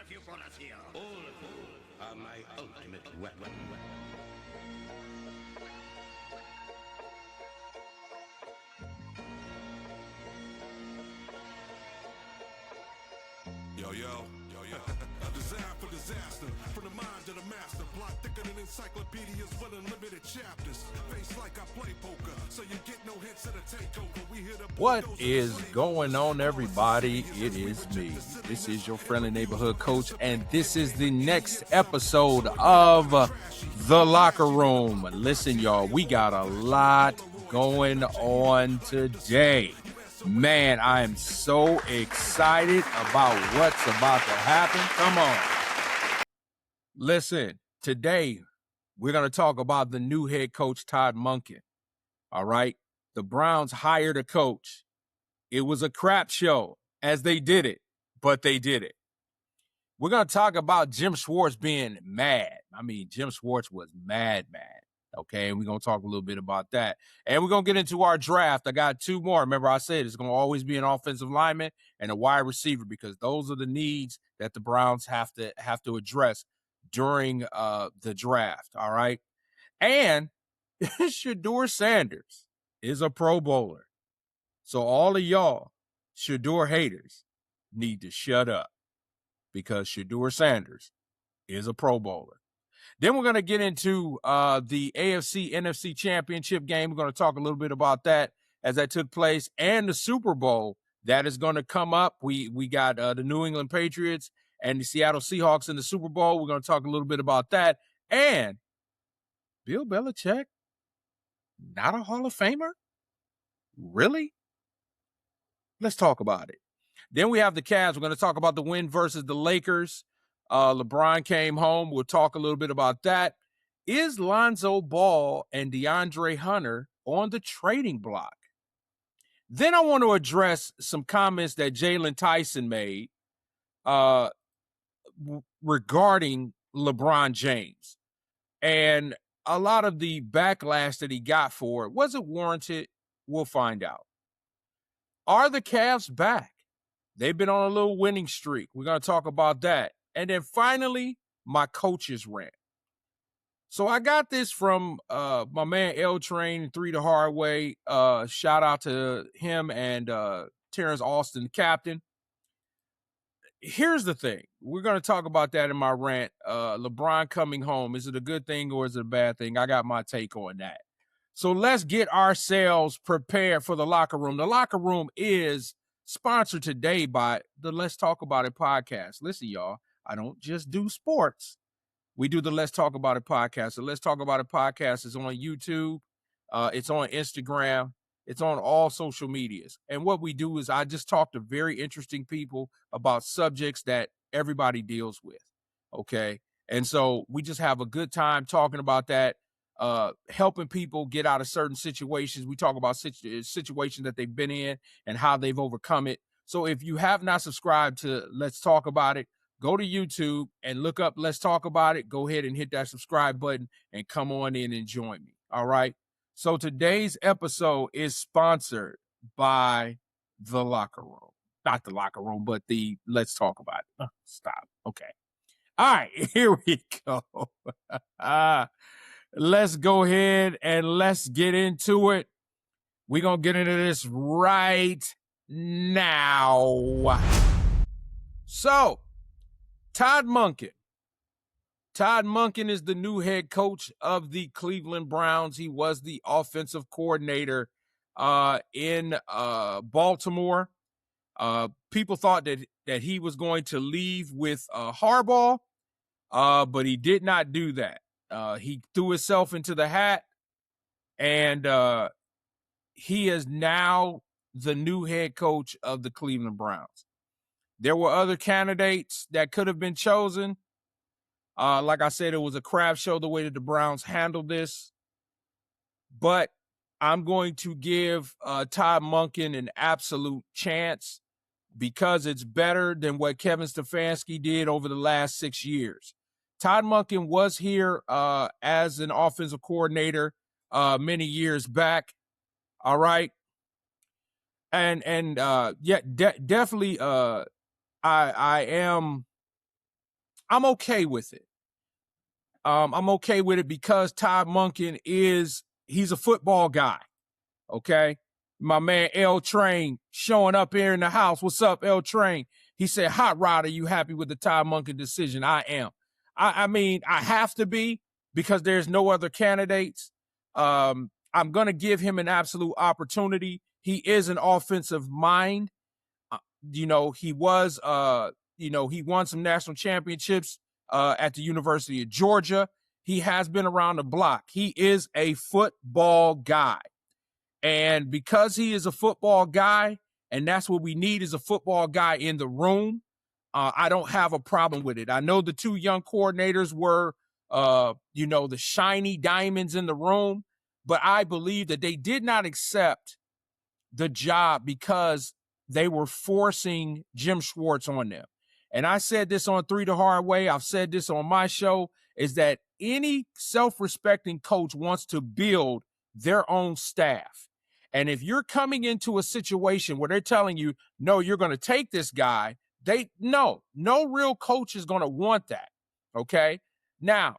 have you brought us here? All of you are my ultimate weapon. Design for disaster, from the mind of the master. Plot thicker than encyclopedias with unlimited chapters. Face like I play poker, so you get no hints of the takeover. We hit a What is going on, everybody? It is me. This is your friendly neighborhood coach, and this is the next episode of The Locker Room. Listen, y'all, we got a lot going on today. Man, I am so excited about what's about to happen. Come on. Listen, today we're going to talk about the new head coach, Todd Monken. All right. The Browns hired a coach. It was a crap show as they did it, but they did it. We're going to talk about Jim Schwartz being mad. I mean, Jim Schwartz was mad. Okay, and we're going to talk a little bit about that. And we're going to get into our draft. I got two more. Remember, I said it's going to always be an offensive lineman and a wide receiver because those are the needs that the Browns have to address during the draft, all right? And Shedeur Sanders is a Pro Bowler. So all of y'all Shedeur haters need to shut up because Shedeur Sanders is a Pro Bowler. Then we're going to get into the AFC NFC Championship game. We're going to talk a little bit about that as that took place and the Super Bowl that is going to come up. We got the New England Patriots and the Seattle Seahawks in the Super Bowl. We're going to talk a little bit about that. And Bill Belichick, not a Hall of Famer? Really? Let's talk about it. Then we have the Cavs. We're going to talk about the win versus the Lakers. LeBron came home. We'll talk a little bit about that. Is Lonzo Ball and DeAndre Hunter on the trading block? Then I want to address some comments that Jalen Tyson made regarding LeBron James. And a lot of the backlash that he got for it. Was it warranted? We'll find out. Are the Cavs back? They've been on a little winning streak. We're going to talk about that. And then finally, my coach's rant. So I got this from my man L Train, 3 the Hard Way. Shout out to him and Terrence Austin, the captain. Here's the thing. We're going to talk about that in my rant. LeBron coming home. Is it a good thing or is it a bad thing? I got my take on that. So let's get ourselves prepared for the Locker Room. The Locker Room is sponsored today by the Let's Talk About It podcast. Listen, y'all, I don't just do sports. We do the Let's Talk About It podcast. The Let's Talk About It podcast is on YouTube. It's on Instagram. It's on all social medias. And what we do is I just talk to very interesting people about subjects that everybody deals with, okay? And so we just have a good time talking about that, helping people get out of certain situations. We talk about situations that they've been in and how they've overcome it. So if you have not subscribed to Let's Talk About It, go to YouTube and look up Let's Talk About It. Go ahead and hit that subscribe button and come on in and join me. All right. So today's episode is sponsored by The Locker Room. Not The Locker Room, but the Let's Talk About It. Stop. Okay. All right. Here we go. Let's go ahead and let's get into it. We're going to get into this right now. So, Todd Monken. Todd Monken is the new head coach of the Cleveland Browns. He was the offensive coordinator in Baltimore. People thought that he was going to leave with Harbaugh, but he did not do that. He threw himself into the hat, and he is now the new head coach of the Cleveland Browns. There were other candidates that could have been chosen. Like I said, it was a crap show the way that the Browns handled this. But I'm going to give Todd Monken an absolute chance because it's better than what Kevin Stefanski did over the last 6 years. Todd Monken was here as an offensive coordinator many years back. All right. And definitely I am I'm okay with it. I'm okay with it because Todd Monken he's a football guy. Okay. My man L Train showing up here in the house. What's up, L Train? He said, Hot Rod, are you happy with the Todd Monken decision? I am. I mean, I have to be because there's no other candidates. I'm going to give him an absolute opportunity. He is an offensive mind. He was, he won some national championships at the University of Georgia. He has been around the block. He is a football guy. And because he is a football guy, and that's what we need is a football guy in the room, I don't have a problem with it. I know the two young coordinators were, the shiny diamonds in the room, but I believe that they did not accept the job because they were forcing Jim Schwartz on them. And I said this on Three the Hard Way. I've said this on my show, is that any self-respecting coach wants to build their own staff. And if you're coming into a situation where they're telling you, no, you're going to take this guy, no real coach is going to want that. Okay. Now,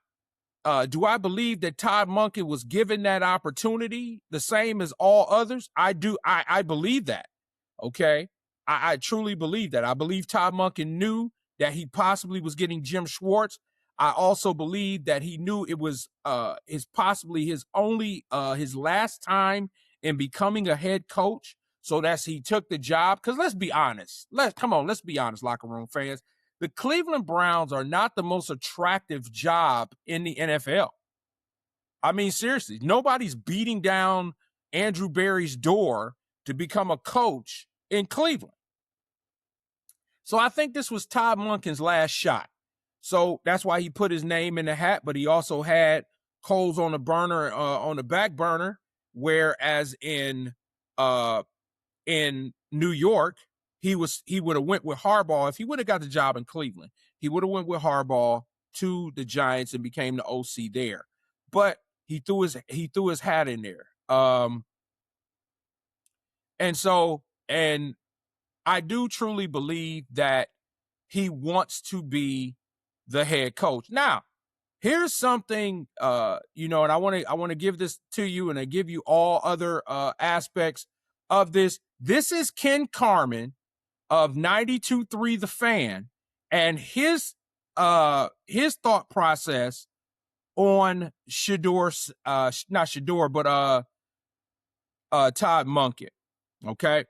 do I believe that Todd Monken was given that opportunity the same as all others? I do. I believe that. Okay. I truly believe that. I believe Todd Monken knew that he possibly was getting Jim Schwartz. I also believe that he knew it was his last time in becoming a head coach. So that's he took the job. Because let's be honest. Let's be honest, locker room fans. The Cleveland Browns are not the most attractive job in the NFL. I mean, seriously, nobody's beating down Andrew Berry's door to become a coach in Cleveland. So I think this was Todd Monken's last shot. So that's why he put his name in the hat, but he also had coals on the burner, on the back burner, whereas in New York, he would have went with Harbaugh. If he would have got the job in Cleveland, he would have went with Harbaugh to the Giants and became the OC there. But he threw his hat in there. And I do truly believe that he wants to be the head coach. Now, here's something, and I want to give this to you, and I give you all other aspects of this. This is Ken Carman of 92.3 The Fan, and his thought process on Todd Monken. Okay.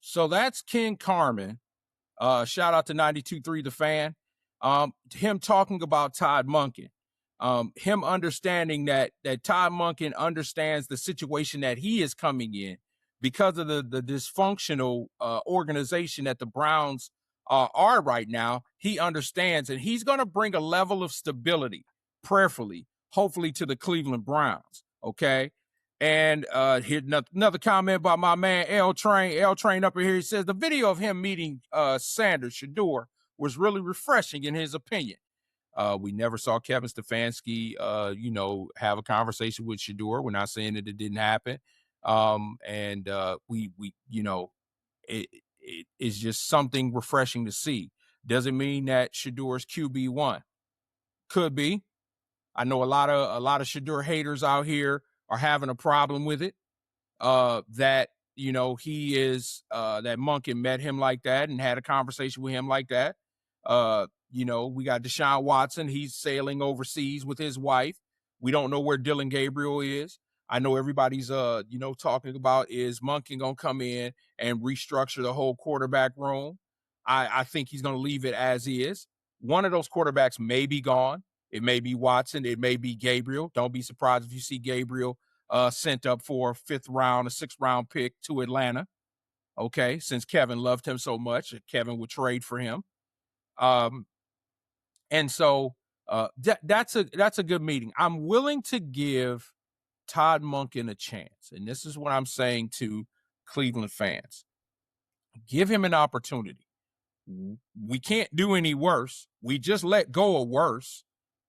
So that's Ken Carman. Shout out to 92.3 The Fan. Him talking about Todd Monken. Him understanding that Todd Monken understands the situation that he is coming in because of the dysfunctional organization that the Browns are right now. He understands, and he's going to bring a level of stability, prayerfully, hopefully, to the Cleveland Browns. Okay. And here another comment by my man L Train. L Train up in here. He says the video of him meeting Sanders Shedeur was really refreshing in his opinion. We never saw Kevin Stefanski, have a conversation with Shedeur. We're not saying that it didn't happen. It's just something refreshing to see. Doesn't mean that Shedeur's QB1. Could be. I know a lot of Shedeur haters out here are having a problem with it. That he is that Monken met him like that and had a conversation with him like that. We got Deshaun Watson. He's sailing overseas with his wife. We don't know where Dylan Gabriel is. I know everybody's talking about is Monken gonna come in and restructure the whole quarterback room. I think he's gonna leave it as is. One of those quarterbacks may be gone. It may be Watson. It may be Gabriel. Don't be surprised if you see Gabriel sent up for a 6th round pick to Atlanta. Okay, since Kevin loved him so much, Kevin would trade for him. That's a good meeting. I'm willing to give Todd Monken a chance, and this is what I'm saying to Cleveland fans: give him an opportunity. We can't do any worse. We just let go of worse.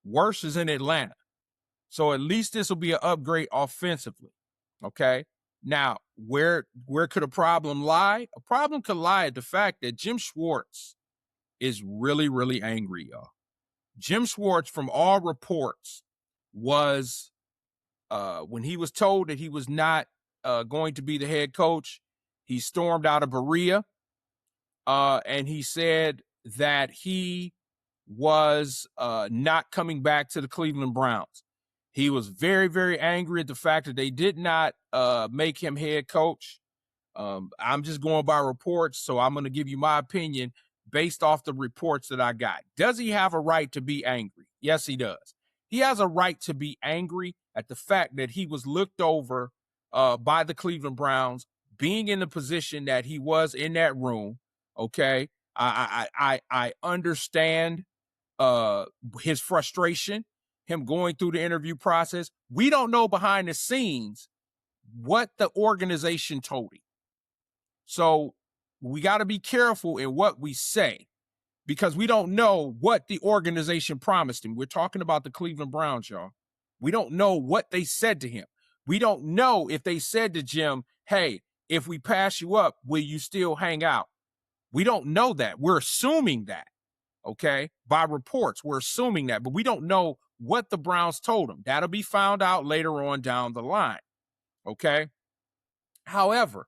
Worse is in Atlanta. So at least this will be an upgrade offensively. Okay. Now, where could a problem lie? A problem could lie at the fact that Jim Schwartz is really, really angry, y'all. Jim Schwartz, from all reports, was when he was told that he was not going to be the head coach, he stormed out of Berea, and he said that he was not coming back to the Cleveland Browns. He was very, very angry at the fact that they did not make him head coach. I'm just going by reports, so I'm going to give you my opinion based off the reports that I got. Does he have a right to be angry? Yes, he does. He has a right to be angry at the fact that he was looked over by the Cleveland Browns, being in the position that he was in that room. Okay, I understand his frustration, him going through the interview process. We don't know behind the scenes what the organization told him. So we got to be careful in what we say, because we don't know what the organization promised him. We're talking about the Cleveland Browns, y'all. We don't know what they said to him. We don't know if they said to Jim, hey, if we pass you up, will you still hang out? We don't know that. We're assuming that, okay? By reports, we're assuming that, but we don't know what the Browns told him. That'll be found out later on down the line, okay? However,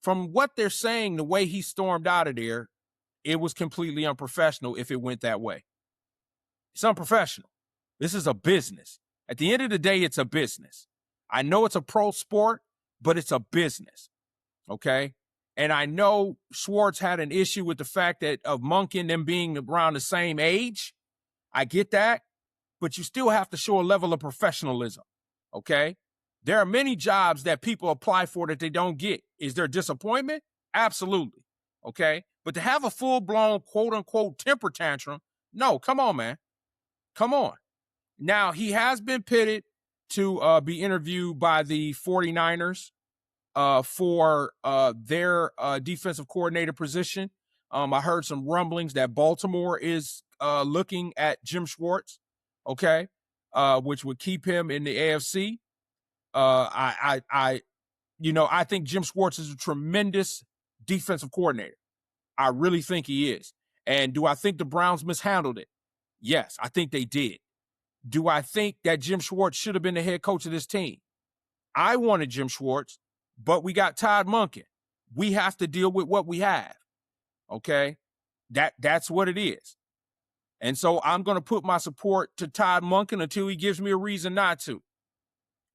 from what they're saying, the way he stormed out of there, it was completely unprofessional if it went that way. It's unprofessional. This is a business. At the end of the day, it's a business. I know it's a pro sport, but it's a business, okay? And I know Schwartz had an issue with the fact that of Monk and them being around the same age. I get that, but you still have to show a level of professionalism, okay? There are many jobs that people apply for that they don't get. Is there disappointment? Absolutely, okay? But to have a full-blown, quote-unquote, temper tantrum, no, come on, man. Come on. Now, he has been pitted to be interviewed by the 49ers for their defensive coordinator position. I heard some rumblings that Baltimore is looking at Jim Schwartz, okay, which would keep him in the AFC. I think Jim Schwartz is a tremendous defensive coordinator. I really think he is. And do I think the Browns mishandled it? Yes, I think they did. Do I think that Jim Schwartz should have been the head coach of this team? I wanted Jim Schwartz, but we got Todd Monken. We have to deal with what we have. Okay? That's what it is. And so I'm going to put my support to Todd Monken until he gives me a reason not to.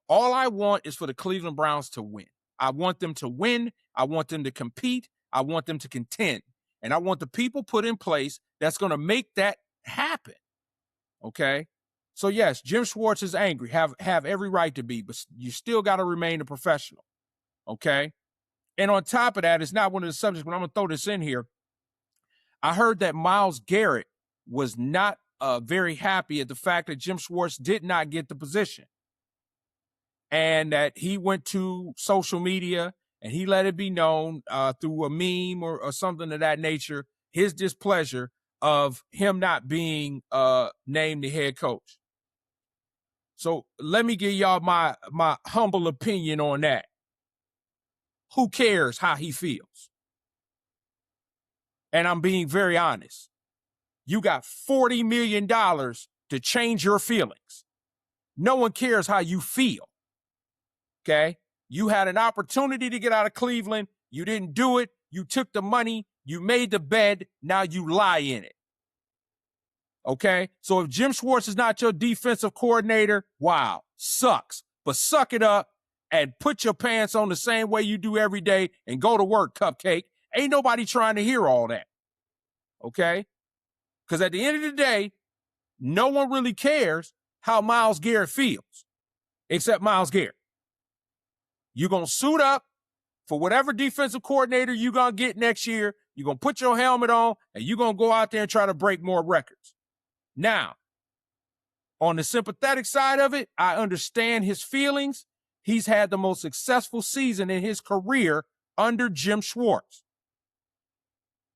All I want is for the Cleveland Browns to win. I want them to win. I want them to compete. I want them to contend. And I want the people put in place that's going to make that happen. Okay? So, yes, Jim Schwartz is angry. Have every right to be, but you still got to remain a professional. Okay? And on top of that, it's not one of the subjects, but I'm going to throw this in here. I heard that Myles Garrett was not very happy at the fact that Jim Schwartz did not get the position. And that he went to social media and he let it be known through a meme or something of that nature, his displeasure of him not being named the head coach. So let me give y'all my humble opinion on that. Who cares how he feels? And I'm being very honest. You got $40 million to change your feelings. No one cares how you feel. Okay? You had an opportunity to get out of Cleveland. You didn't do it. You took the money. You made the bed. Now you lie in it. Okay? So if Jim Schwartz is not your defensive coordinator, wow, sucks. But suck it up and put your pants on the same way you do every day and go to work, Cupcake. Ain't nobody trying to hear all that. Okay? Because at the end of the day, no one really cares how Myles Garrett feels, except Myles Garrett. You're going to suit up for whatever defensive coordinator you're going to get next year. You're going to put your helmet on, and you're going to go out there and try to break more records. Now, on the sympathetic side of it, I understand his feelings. He's had the most successful season in his career under Jim Schwartz.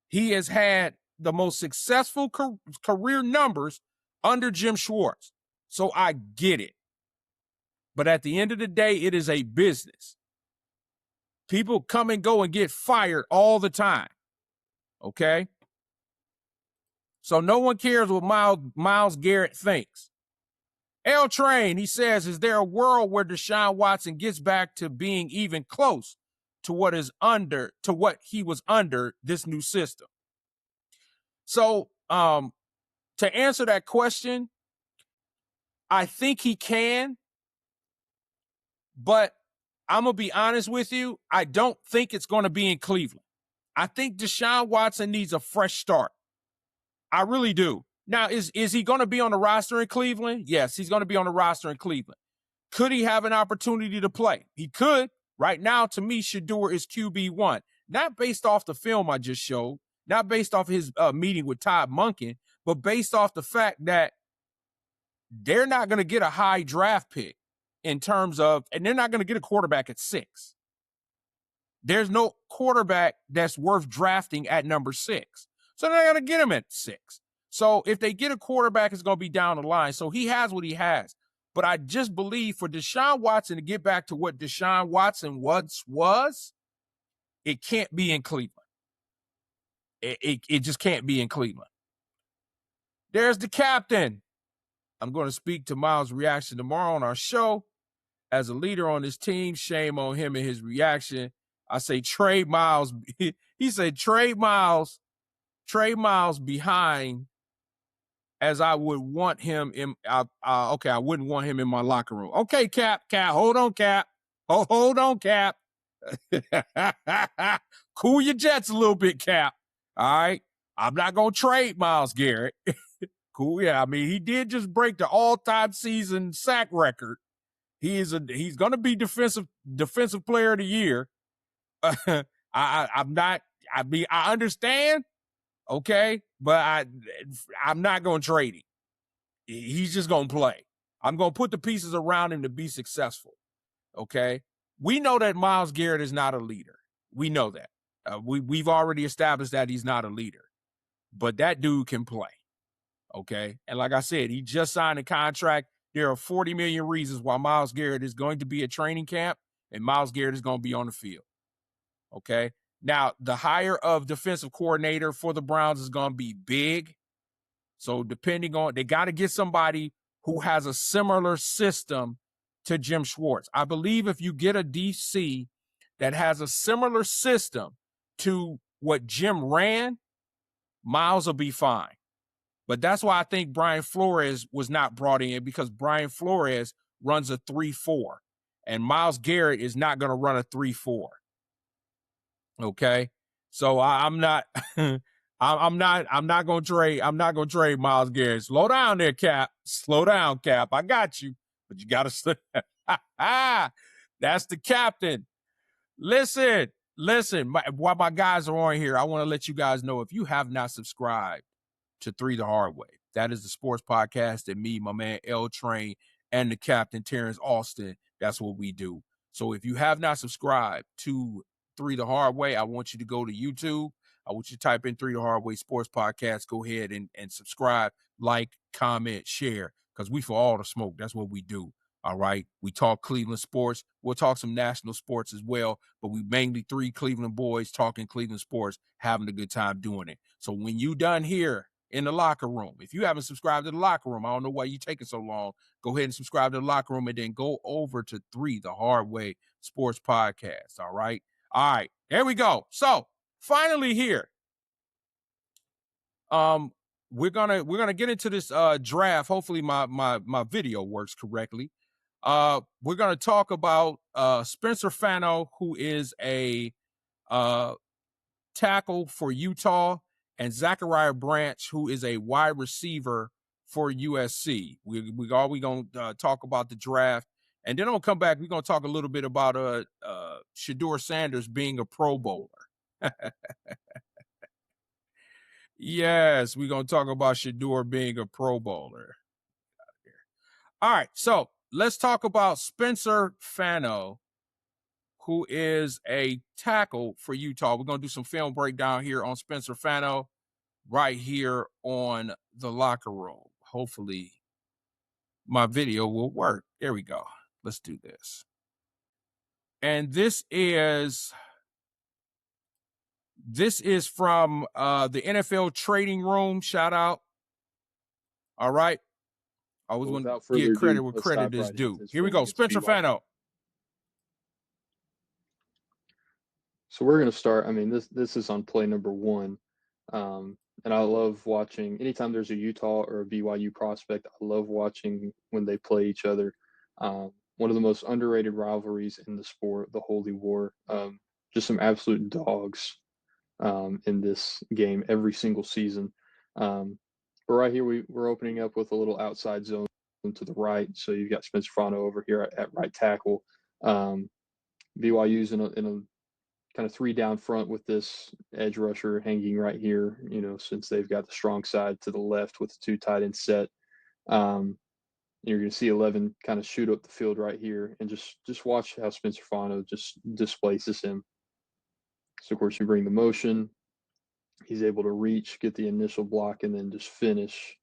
He has had the most successful career numbers under Jim Schwartz. So I get it. But at the end of the day, it is a business. People come and go and get fired all the time. Okay? So no one cares what Myles Garrett thinks. L Train, he says, is there a world where Deshaun Watson gets back to being even close to what he was under this new system? So to answer that question, I think he can, but I'm going to be honest with you. I don't think it's going to be in Cleveland. I think Deshaun Watson needs a fresh start. I really do. Now, is he going to be on the roster in Cleveland? Yes, he's going to be on the roster in Cleveland. Could he have an opportunity to play? He could. Right now, to me, Shedeur is QB1. Not based off the film I just showed, not based off his meeting with Todd Monken, but based off the fact that they're not going to get a high draft pick in terms of, and they're not going to get a quarterback at 6. There's no quarterback that's worth drafting at number 6. So they're going to get him at 6. So if they get a quarterback, it's going to be down the line. So he has what he has. But I just believe for Deshaun Watson to get back to what Deshaun Watson once was, it can't be in Cleveland. It just can't be in Cleveland. There's the captain. I'm going to speak to Myles' reaction tomorrow on our show. As a leader on this team, shame on him and his reaction. I say trade Myles. He said trade Myles behind, as I would want him in. Okay, I wouldn't want him in my locker room. Okay, Cap, hold on, Cap. Hold on, Cap. Cool your jets a little bit, Cap. All right, I'm not gonna trade Myles Garrett. Cool, yeah. I mean, he did just break the all-time season sack record. He's gonna be defensive player of the year. I'm not. I mean, I understand. Okay, but I'm not going to trade him. He's just going to play. I'm going to put the pieces around him to be successful. Okay, we know that Myles Garrett is not a leader. We know that. We've already established that he's not a leader, but that dude can play. Okay, and like I said, he just signed a contract. There are 40 million reasons why Myles Garrett is going to be at training camp, and Myles Garrett is going to be on the field. Okay. Now, the hire of defensive coordinator for the Browns is going to be big. So depending on, they got to get somebody who has a similar system to Jim Schwartz. I believe if you get a DC that has a similar system to what Jim ran, Myles will be fine. But that's why I think Brian Flores was not brought in, because Brian Flores runs a 3-4 and Myles Garrett is not going to run a 3-4. Okay, so I'm not going to trade Myles Garrett. Slow down there, Cap. Slow down, Cap. I got you, but you got to. That's the captain. Listen. While my guys are on here, I want to let you guys know, if you have not subscribed to 3 the Hard Way, that is the sports podcast that me, my man L Train, and the captain Terrence Austin. That's what we do. So if you have not subscribed to 3 the Hard Way, I want you to go to YouTube. I want you to type in 3 the Hard Way Sports Podcast. Go ahead and subscribe, like, comment, share, because we for all the smoke. That's what we do. All right. We talk Cleveland sports. We'll talk some national sports as well, but we mainly 3 Cleveland boys talking Cleveland sports, having a good time doing it. So when you done here in the locker room, if you haven't subscribed to the locker room, I don't know why you're taking so long. Go ahead and subscribe to the locker room, and then go over to 3 the Hard Way Sports Podcast. All right. All right, there we go. So finally here, we're gonna get into this draft. Hopefully my video works correctly. We're gonna talk about Spencer Fano, who is a tackle for Utah, and Zachariah Branch, who is a wide receiver for USC. We're gonna talk about the draft. And then I'll come back. We're going to talk a little bit about Shedeur Sanders being a Pro Bowler. Yes, we're going to talk about Shedeur being a Pro Bowler. All right, so let's talk about Spencer Fano, who is a tackle for Utah. We're going to do some film breakdown here on Spencer Fano right here on the Locker Room. Hopefully my video will work. There we go. Let's do this. And this is This is from the NFL Trading Room. Shout out. All right. I always want to give credit where credit is due. Here we go. Spencer Fano. So we're going to start. I mean, this is on play number 1. And I love watching anytime there's a Utah or a BYU prospect. I love watching when they play each other. One of the most underrated rivalries in the sport, the Holy War. Just some absolute dogs in this game every single season. But right here, we're opening up with a little outside zone to the right. So you've got Spencer Fano over here at right tackle. BYU's in a kind of 3 down front with this edge rusher hanging right here, since they've got the strong side to the left with the 2 tight end set. You're going to see 11 kind of shoot up the field right here, and just watch how Spencer Fano just displaces him. So, of course, you bring the motion. He's able to reach, get the initial block, and then just finish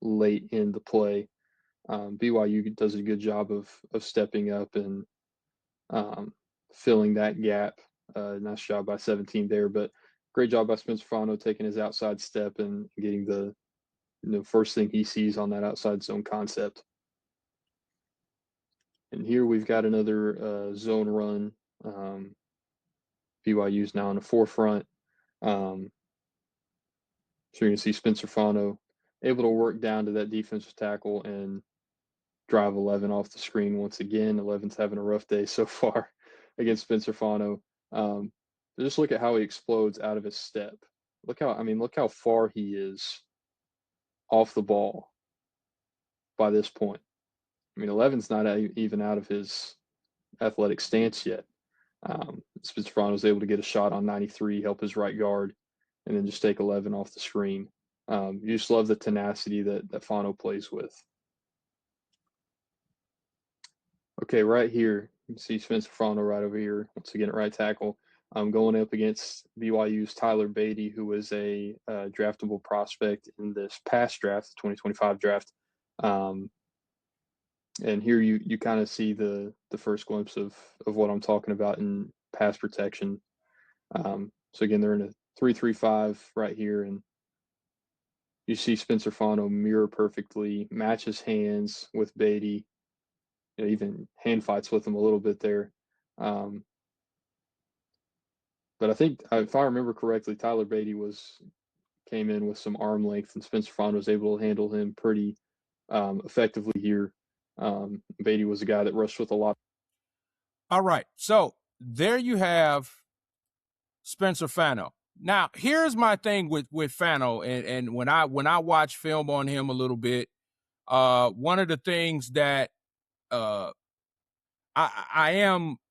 late in the play. BYU does a good job of stepping up and filling that gap. Nice job by 17 there, but great job by Spencer Fano taking his outside step and getting the first thing he sees on that outside zone concept. And here we've got another zone run. BYU's now in the forefront. So you're going to see Spencer Fano able to work down to that defensive tackle and drive 11 off the screen once again. 11's having a rough day so far against Spencer Fano. Just look at how he explodes out of his step. Look how far he is off the ball by this point. 11's not even out of his athletic stance yet. Spencer Fano was able to get a shot on 93, help his right guard, and then just take 11 off the screen. You just love the tenacity that Fano plays with. Okay, right here, you can see Spencer Fano right over here, once again at right tackle. Going up against BYU's Tyler Beatty, who was a draftable prospect in this past draft, the 2025 draft. And here you kind of see the first glimpse of what I'm talking about in pass protection. So again, they're in a 3-3-5 right here, and you see Spencer Fano mirror perfectly, matches hands with Beatty, even hand fights with him a little bit there. But I think, if I remember correctly, Tyler Beatty came in with some arm length, and Spencer Fano was able to handle him pretty effectively here. Beatty was a guy that rushed with a lot. All right. So there you have Spencer Fano. Now, here's my thing with Fano, and when I watch film on him a little bit, one of the things that I'm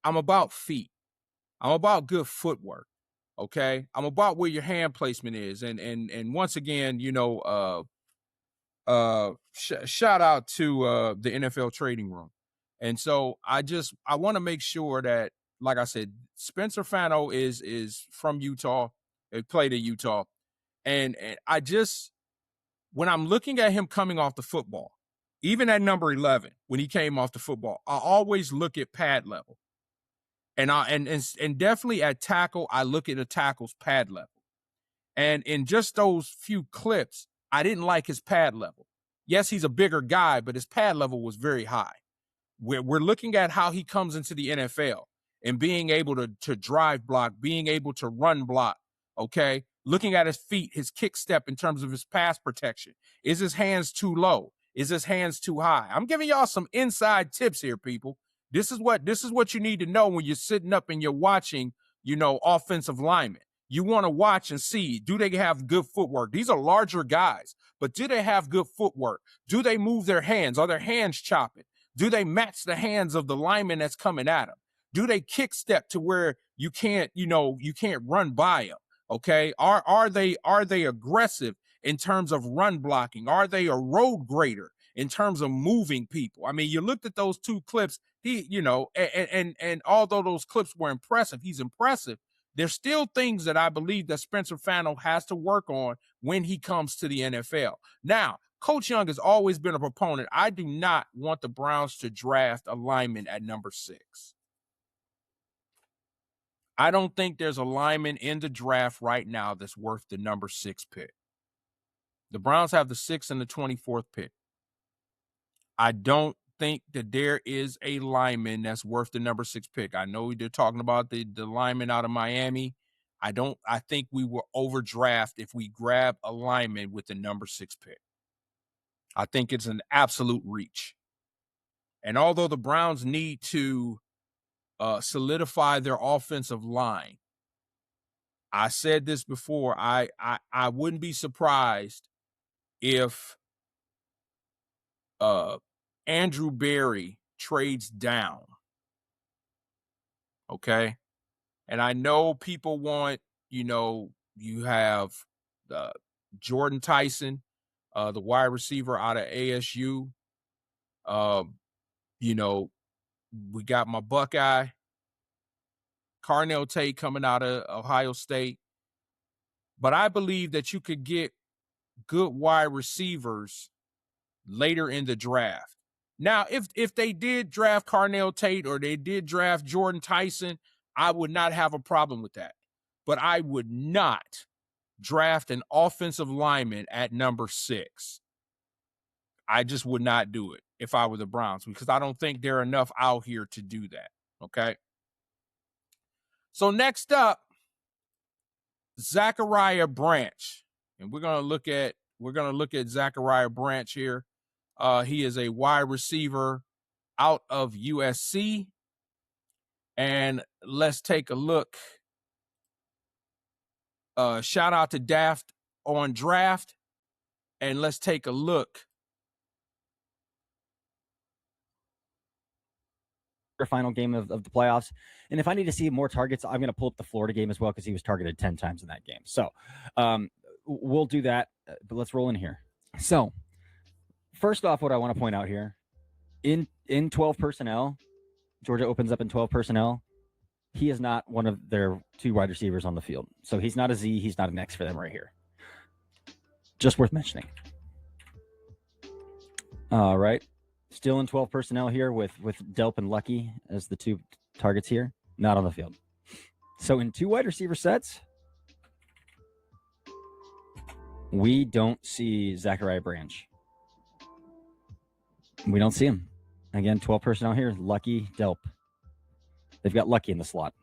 about feet. I'm about good footwork. Okay. I'm about where your hand placement is. And once again, shout out to the NFL Trading Room. And so I want to make sure that, like I said, Spencer Fano is from Utah. He played at Utah. And when I'm looking at him coming off the football, even at number 11, when he came off the football, I always look at pad level. And definitely at tackle, I look at a tackle's pad level. And in just those few clips, I didn't like his pad level. Yes, he's a bigger guy, but his pad level was very high. We're looking at how he comes into the NFL and being able to drive block, being able to run block, okay? Looking at his feet, his kick step in terms of his pass protection. Is his hands too low? Is his hands too high? I'm giving y'all some inside tips here, people. This is what you need to know when you're sitting up and you're watching, offensive linemen. You want to watch and see, do they have good footwork? These are larger guys, but do they have good footwork? Do they move their hands? Are their hands chopping? Do they match the hands of the lineman that's coming at them? Do they kick step to where you can't run by them? Okay. Are they aggressive in terms of run blocking? Are they a road grader in terms of moving people? I mean, you looked at those 2 clips, and although those clips were impressive, he's impressive. There's still things that I believe that Spencer Fano has to work on when he comes to the NFL. Now, Coach Young has always been a proponent. I do not want the Browns to draft a lineman at number 6. I don't think there's a lineman in the draft right now that's worth the number 6 pick. The Browns have the 6th and the 24th pick. I don't think that there is a lineman that's worth the number 6 pick. I know they're talking about the lineman out of Miami. I think we will overdraft if we grab a lineman with the number 6 pick. I think it's an absolute reach. And although the Browns need to solidify their offensive line, I said this before, I wouldn't be surprised if Andrew Berry trades down. Okay? And I know people want, you have Jordan Tyson, the wide receiver out of ASU. We got my Buckeye, Carnell Tate coming out of Ohio State. But I believe that you could get good wide receivers later in the draft. Now, if they did draft Carnell Tate or they did draft Jordan Tyson, I would not have a problem with that. But I would not draft an offensive lineman at number 6. I just would not do it if I were the Browns, because I don't think there are enough out here to do that. Okay. So next up, Zachariah Branch. And we're gonna look at Zachariah Branch here. He is a wide receiver out of USC. And let's take a look. Shout out to Daft on Draft. And let's take a look. Final game of the playoffs. And if I need to see more targets, I'm going to pull up the Florida game as well, because he was targeted 10 times in that game. So we'll do that, but let's roll in here. So first off, what I want to point out here, in 12 personnel, Georgia opens up in 12 personnel. He is not one of their 2 wide receivers on the field. So he's not a Z. He's not an X for them right here. Just worth mentioning. All right. Still in 12 personnel here with Delp and Lucky as the 2 targets here. Not on the field. So in 2 wide receiver sets, we don't see Zachariah Branch. We don't see him. Again, 12 personnel here. Lucky, Delp. They've got Lucky in the slot.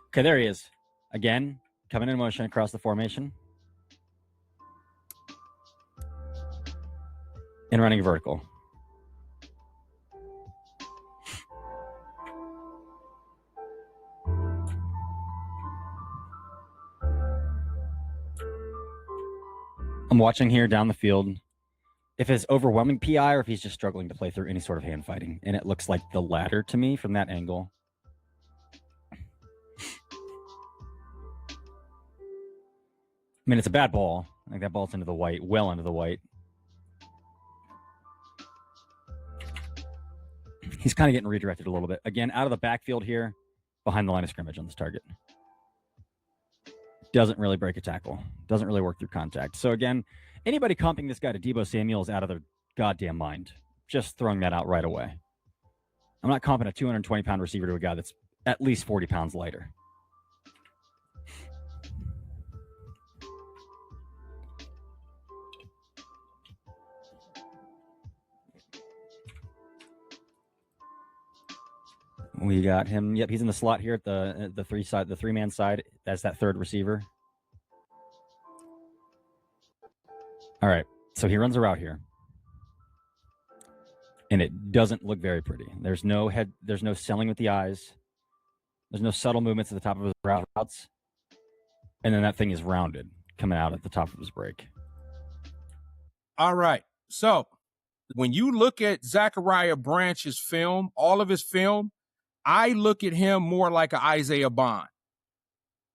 Okay, there he is. Again, coming in motion across the formation. And running vertical. I'm watching here down the field. If it's overwhelming PI or if he's just struggling to play through any sort of hand fighting. And it looks like the latter to me from that angle. I mean, it's a bad ball. I think that ball's into the white, well into the white. He's kind of getting redirected a little bit. Again, out of the backfield here, behind the line of scrimmage on this target. Doesn't really break a tackle. Doesn't really work through contact. So again, anybody comping this guy to Deebo Samuel is out of their goddamn mind. Just throwing that out right away. I'm not comping a 220-pound receiver to a guy that's at least 40 pounds lighter. We got him. Yep, he's in the slot here at the 3-man side. That's that 3rd receiver. All right, so he runs a route here, and it doesn't look very pretty. There's no head. There's no selling with the eyes. There's no subtle movements at the top of his routes, and then that thing is rounded coming out at the top of his break. All right, so when you look at Zachariah Branch's film, all of his film, I look at him more like an Isaiah Bond.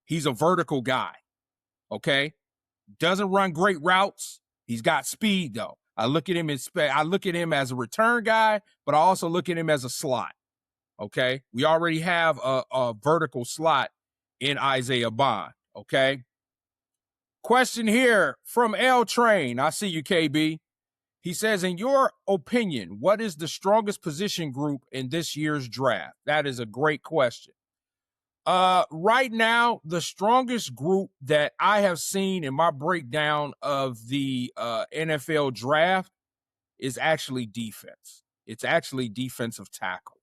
He's a vertical guy, okay? Doesn't run great routes. He's got speed, though. I look at him as a return guy, but I also look at him as a slot, okay? We already have a vertical slot in Isaiah Bond, okay? Question here from L Train. I see you, KB. He says, in your opinion, what is the strongest position group in this year's draft? That is a great question. Right now, the strongest group that I have seen in my breakdown of the NFL draft is actually defense. It's actually defensive tackle.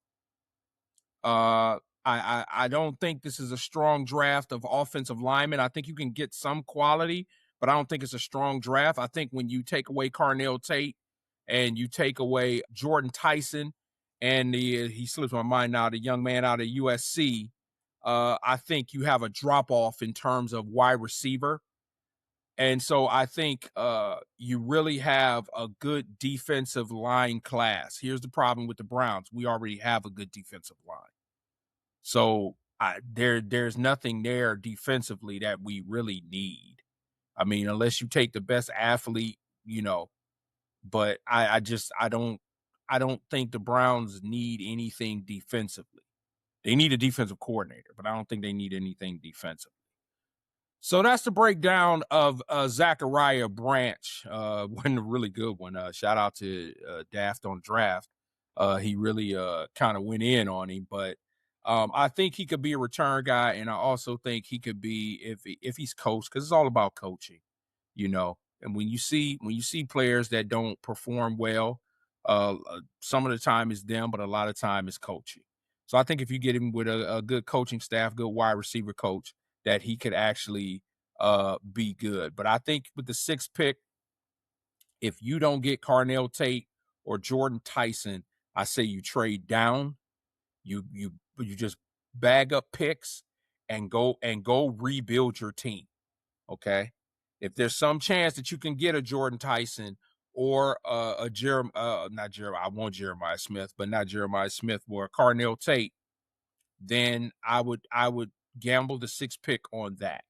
I don't think this is a strong draft of offensive linemen. I think you can get some quality, but I don't think it's a strong draft. I think when you take away Carnell Tate and you take away Jordan Tyson and he slips my mind now, the young man out of USC, I think you have a drop off in terms of wide receiver. And so I think you really have a good defensive line class. Here's the problem with the Browns. We already have a good defensive line. So there's nothing there defensively that we really need. I mean, unless you take the best athlete, but I don't think the Browns need anything defensively. They need a defensive coordinator, but I don't think they need anything defensively. So that's the breakdown of Zachariah Branch. One really good one. Shout out to Daft on Draft. He really kind of went in on him, but I think he could be a return guy, and I also think he could be if he's coached, because it's all about coaching, And when you see players that don't perform well, some of the time it's them, but a lot of time it's coaching. So I think if you get him with a good coaching staff, good wide receiver coach, that he could actually be good. But I think with the 6th pick, if you don't get Carnell Tate or Jordan Tyson, I say you trade down. You just bag up picks and go rebuild your team. Okay. If there's some chance that you can get a Jordan Tyson or I want Jeremiah Smith, but not Jeremiah Smith or Carnell Tate, then I would gamble the 6th pick on that.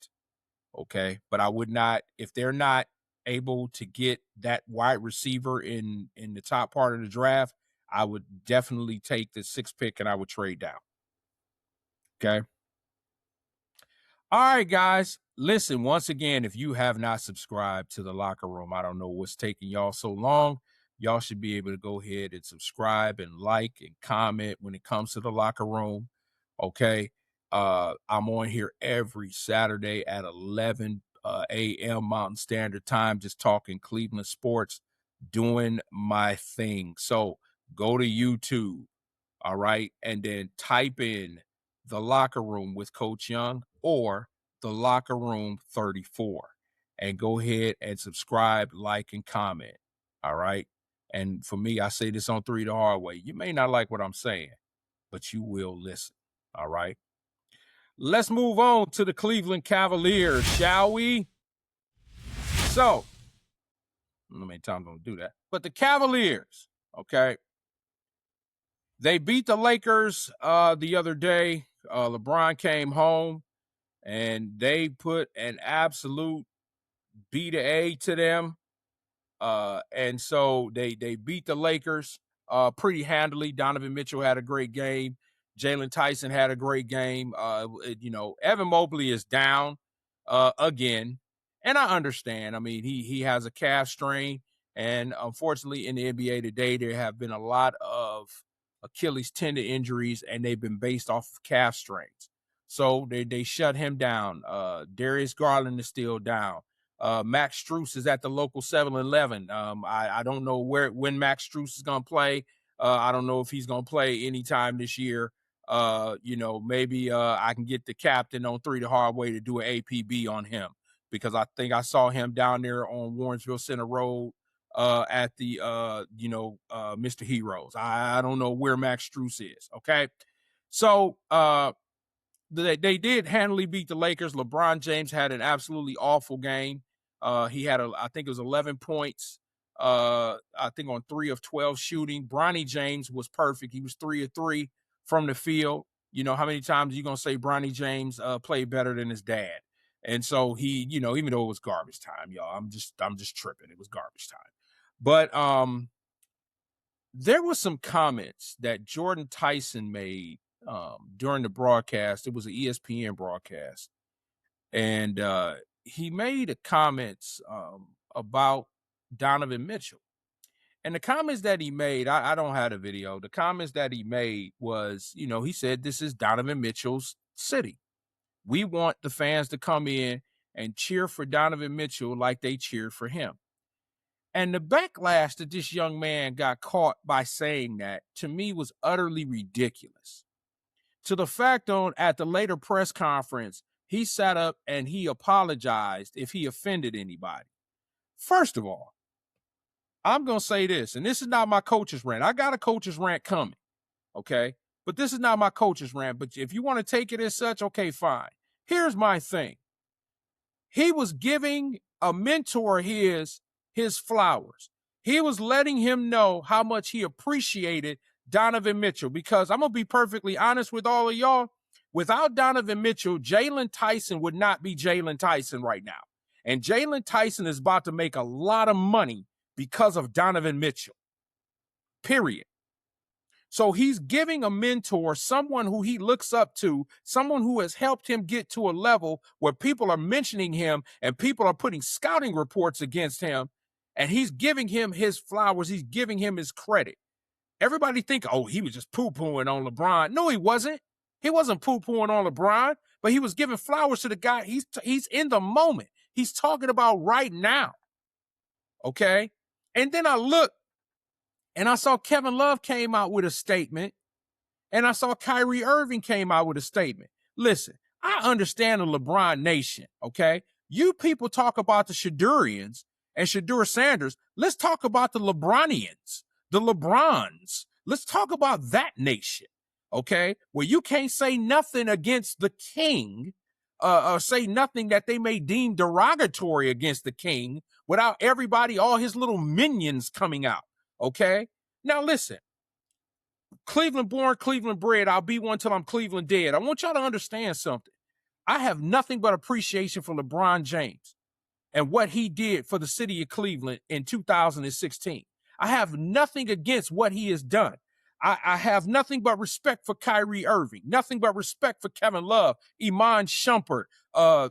Okay. But I would not, if they're not able to get that wide receiver in the top part of the draft, I would definitely take the 6th pick and I would trade down. Okay. All right, guys. Listen, once again, if you have not subscribed to the Locker Room, I don't know what's taking y'all so long. Y'all should be able to go ahead and subscribe and like and comment when it comes to the Locker Room. Okay. I'm on here every Saturday at 11 a.m. Mountain Standard Time, just talking Cleveland sports, doing my thing. So go to YouTube, all right, and then type in the Locker Room with Coach Young or the Locker Room 34, and go ahead and subscribe, like, and comment, all right? And for me, I say this on 3 the hard way. You may not like what I'm saying, but you will listen, all right? Let's move on to the Cleveland Cavaliers, shall we? So, I don't know how many times I'm going to do that. But the Cavaliers, okay, they beat the Lakers the other day. LeBron came home, and they put an absolute B to A to them. And so they beat the Lakers pretty handily. Donovan Mitchell had a great game. Jalen Tyson had a great game. Evan Mobley is down again. And I understand. I mean, he has a calf strain. And unfortunately, in the NBA today, there have been a lot of Achilles tendon injuries, and they've been based off of calf strains. So they shut him down. Darius Garland is still down. Max Strus is at the local 7-Eleven. I don't know when Max Strus is going to play. I don't know if he's going to play anytime this year. Maybe I can get the captain on 3 the hard way to do an APB on him, because I think I saw him down there on Warrensville Center Road at the Mr. Heroes. I don't know where Max Strus is. Okay. So they did handily beat the Lakers. LeBron James had an absolutely awful game. He had I think it was 11 points. I think on 3 of 12 shooting. Bronny James was perfect. He was 3 of 3 from the field. You know, how many times are you going to say Bronny James played better than his dad? And so he, even though it was garbage time, y'all, I'm just tripping. It was garbage time. But there was some comments that Jordan Tyson made during the broadcast. It was an ESPN broadcast. And he made comments about Donovan Mitchell. And the comments that he made, I don't have the video. The comments that he made was, he said, this is Donovan Mitchell's city. We want the fans to come in and cheer for Donovan Mitchell like they cheered for him. And the backlash that this young man got caught by saying that, to me, was utterly ridiculous. To the fact at the later press conference, he sat up and he apologized if he offended anybody. First of all, I'm going to say this, and this is not my coach's rant. I got a coach's rant coming, okay? But this is not my coach's rant. But if you want to take it as such, okay, fine. Here's my thing. He was giving a mentor his flowers. He was letting him know how much he appreciated Donovan Mitchell, because I'm going to be perfectly honest with all of y'all. Without Donovan Mitchell, Jalen Tyson would not be Jalen Tyson right now. And Jalen Tyson is about to make a lot of money because of Donovan Mitchell, period. So he's giving a mentor, someone who he looks up to, someone who has helped him get to a level where people are mentioning him and people are putting scouting reports against him, and he's giving him his flowers. He's giving him his credit. Everybody think, oh, he was just poo-pooing on LeBron. No, he wasn't. He wasn't poo-pooing on LeBron, but he was giving flowers to the guy. He's in the moment. He's talking about right now. Okay? And then I looked, and I saw Kevin Love came out with a statement, and I saw Kyrie Irving came out with a statement. Listen, I understand the LeBron nation, okay? You people talk about the Shadurians and Shadur Sanders. Let's talk about the LeBronians, the LeBrons. Let's talk about that nation, okay? Where you can't say nothing against the king, or say nothing that they may deem derogatory against the king without everybody, all his little minions coming out, okay? Now listen, Cleveland born, Cleveland bred, I'll be one till I'm Cleveland dead. I want y'all to understand something. I have nothing but appreciation for LeBron James and what he did for the city of Cleveland in 2016. I have nothing against what he has done. I have nothing but respect for Kyrie Irving, nothing but respect for Kevin Love, Iman Shumpert. I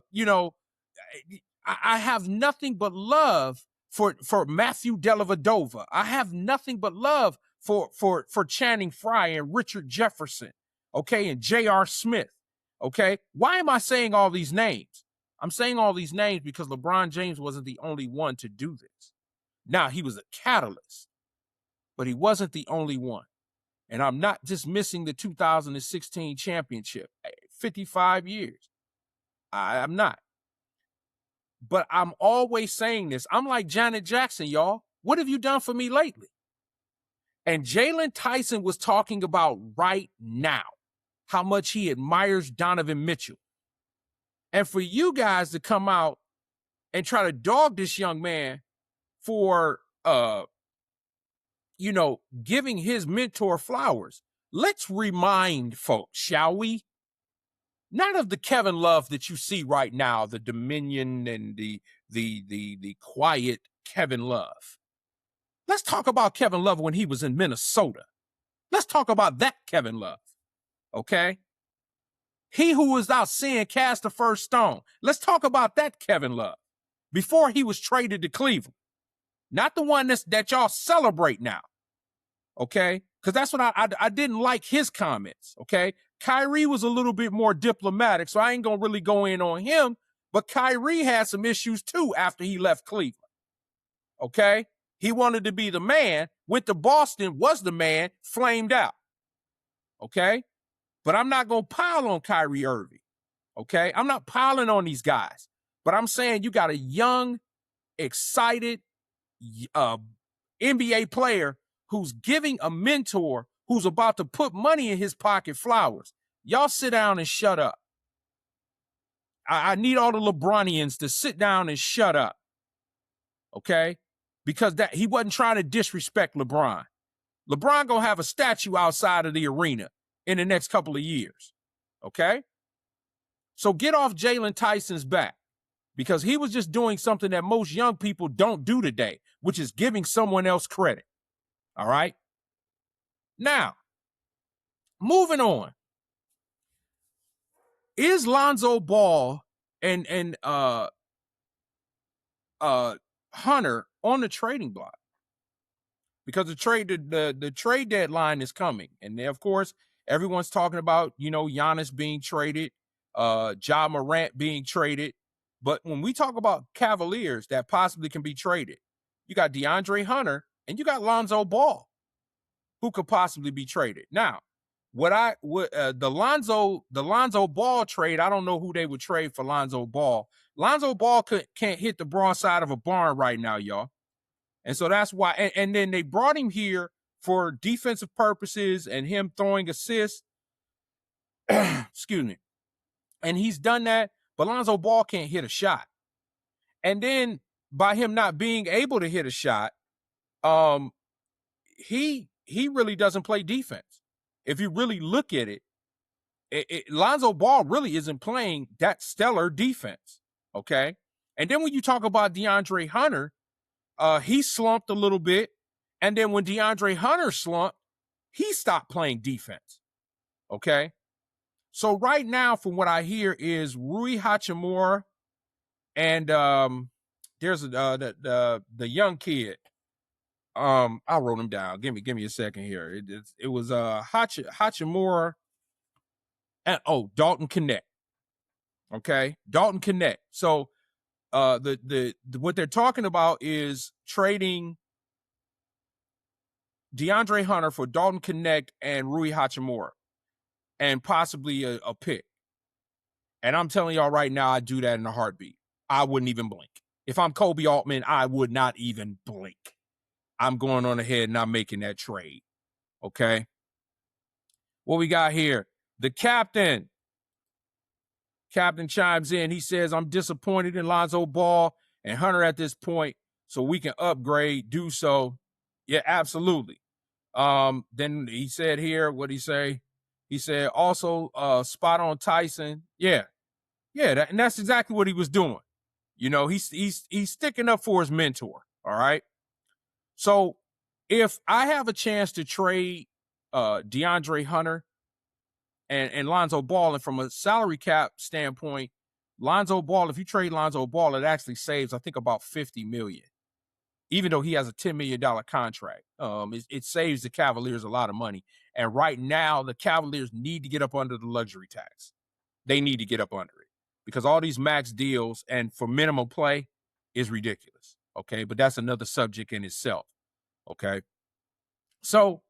have nothing but love for Matthew Dellavedova. I have nothing but love for Channing Frye and Richard Jefferson, okay, and J.R. Smith, okay? Why am I saying all these names? I'm saying all these names because LeBron James wasn't the only one to do this. Now, he was a catalyst, but he wasn't the only one. And I'm not dismissing the 2016 championship, 55 years. I'm not. But I'm always saying this. I'm like Janet Jackson, y'all. What have you done for me lately? And Jalen Tyson was talking about right now how much he admires Donovan Mitchell. And for you guys to come out and try to dog this young man for, giving his mentor flowers, let's remind folks, shall we? Not of the Kevin Love that you see right now, the Dominion and the quiet Kevin Love. Let's talk about Kevin Love when he was in Minnesota. Let's talk about that Kevin Love, okay? He who was out seeing cast the first stone. Let's talk about that Kevin Love before he was traded to Cleveland. Not the one that y'all celebrate now, okay? Because that's what I didn't like his comments, okay? Kyrie was a little bit more diplomatic, so I ain't going to really go in on him. But Kyrie had some issues, too, after he left Cleveland, okay? He wanted to be the man, went to Boston, was the man, flamed out, okay? But I'm not going to pile on Kyrie Irving, okay? I'm not piling on these guys. But I'm saying you got a young, excited NBA player who's giving a mentor who's about to put money in his pocket flowers. Y'all sit down and shut up. I need all the LeBronians to sit down and shut up, okay? Because that he wasn't trying to disrespect LeBron. LeBron gonna have a statue outside of the arena in the next couple of years, okay? So get off Jalen Tyson's back because he was just doing something that most young people don't do today, which is giving someone else credit, all right? Now, moving on. Is Lonzo Ball and Hunter on the trading block? because the trade deadline is coming. And then, of course, everyone's talking about, Giannis being traded, Ja Morant being traded. But when we talk about Cavaliers that possibly can be traded, you got DeAndre Hunter and you got Lonzo Ball, who could possibly be traded. Now, the Lonzo Ball trade, I don't know who they would trade for Lonzo Ball. Lonzo Ball can't hit the broad side of a barn right now, y'all. And so that's why, and then they brought him here for defensive purposes and him throwing assists. Excuse me. And he's done that, but Lonzo Ball can't hit a shot. And then by him not being able to hit a shot, he really doesn't play defense. If you really look at it, Lonzo Ball really isn't playing that stellar defense. Okay. And then when you talk about DeAndre Hunter, he slumped a little bit. And then when DeAndre Hunter slumped, he stopped playing defense. Okay. So right now, from what I hear, is Rui Hachimura and there's the young kid. I wrote him down. Give me a second here. It was Hachimura and Dalton Connect. Okay, Dalton Connect. So the what they're talking about is trading DeAndre Hunter for Dalton Connect and Rui Hachimura, and possibly a pick. And I'm telling y'all right now, I'd do that in a heartbeat. I wouldn't even blink. If I'm Kobe Altman, I would not even blink. I'm going on ahead and I'm making that trade. Okay. What we got here? The captain. Captain chimes in. He says, I'm disappointed in Lonzo Ball and Hunter at this point, so we can upgrade, do so. Yeah, absolutely. Then he said here, what'd he say? He said, also, spot on Tyson. Yeah. Yeah, and that's exactly what he was doing. He's sticking up for his mentor. All right. So if I have a chance to trade DeAndre Hunter and Lonzo Ball, and from a salary cap standpoint, Lonzo Ball, if you trade Lonzo Ball, it actually saves, I think, about $50 million, even though he has a $10 million contract. It saves the Cavaliers a lot of money. And right now, the Cavaliers need to get up under the luxury tax. They need to get up under it because all these max deals and for minimum play is ridiculous. Okay, but that's another subject in itself. Okay, so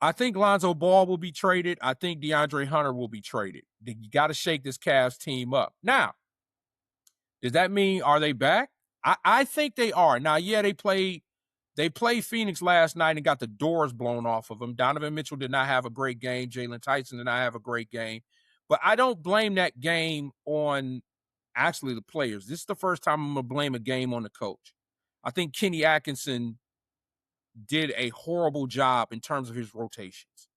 I think Lonzo Ball will be traded. I think DeAndre Hunter will be traded. You got to shake this Cavs team up. Now, does that mean, are they back? I think they are. Now, yeah, they played Phoenix last night and got the doors blown off of them. Donovan Mitchell did not have a great game. Jalen Tyson did not have a great game. But I don't blame that game on actually the players. This is the first time I'm going to blame a game on the coach. I think Kenny Atkinson did a horrible job in terms of his rotations.